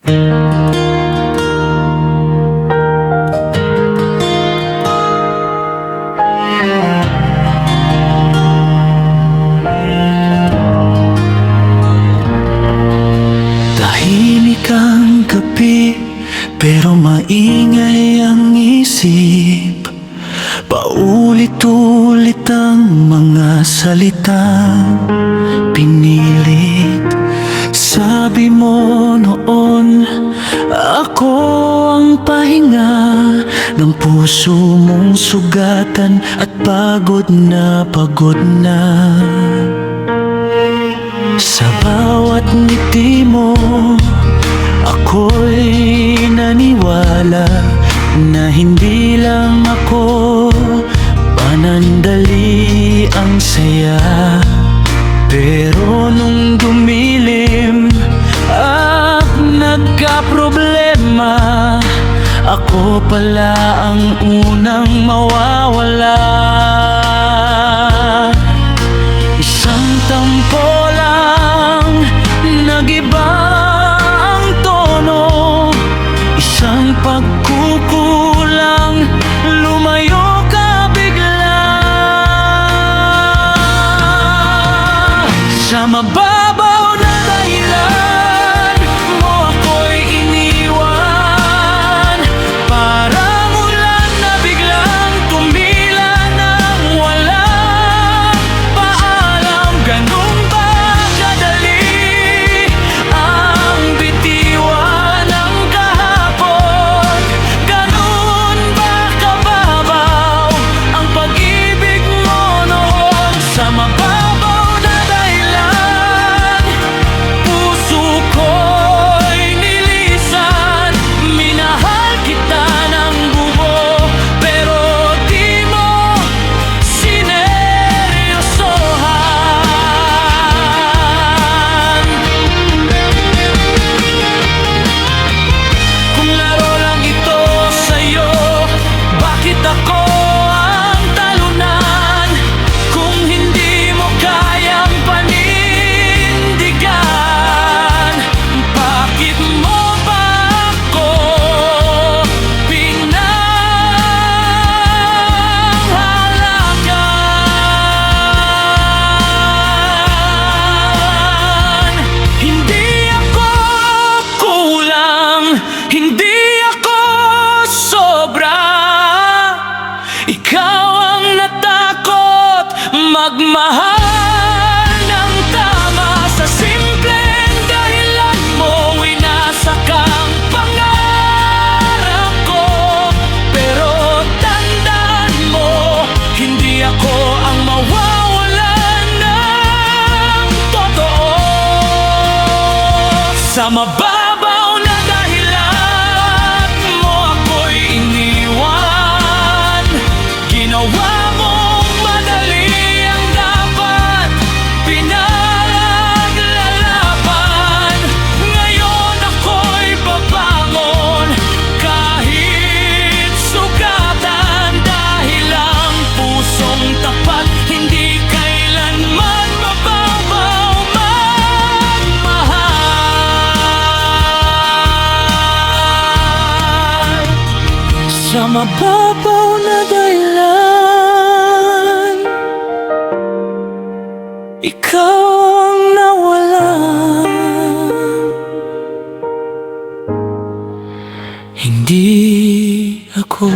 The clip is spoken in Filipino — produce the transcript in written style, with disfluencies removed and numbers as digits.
Tahimik ang gabi, pero maingay ang isip. Paulit-ulit ang mga salitang pinilit. Sabi mo noon, ako ang pahinga ng puso mong sugatan at pagod na pagod na. Sa bawat ngiti mo, ako'y naniwala na hindi lang ako panandali ang saya. Pero nung dumilim at nagkaproblema, ako pala ang unang mawawala. Isang tampo lang, nag-iba ang tono. Isang pagkukulang, lumayo ka bigla. Sa mababaw na dahilan mo ako'y iniwan. Parang ulan na biglang tumila nang walang paalam. Ganun ba kadali ang bitiwan ng kahapon? Ganun ba kababaw ang pag-ibig mo noon? Sa mababaw na dahilan, puso ko'y nilisan. Minahal kita ng buo, pero di mo sineryosohan. Kung laro lang ito sa'yo, bakit ako ang talunan? Kung hindi mo kayang panindigan, bakit mo ba ako pinanghalakan? Hindi ako kulang, hindi ako sobra. Ikaw ang natakot magmahal ng tama. Sa simpleng dahilan mo, winasak ang pangarap ko. Pero tandaan mo, hindi ako ang mawawalan ng totoo. Sa mababaw na dahilan mo ako'y iniwan. Ginawa mong madali ang dapat pinaglalaban. Ngayon ako'y babangon kahit sugatan, dahil ang pusong tapat hindi kailanman mababaw magmahal. Sa mababaw na dahilan, ikaw ang nawalan. Hindi ako.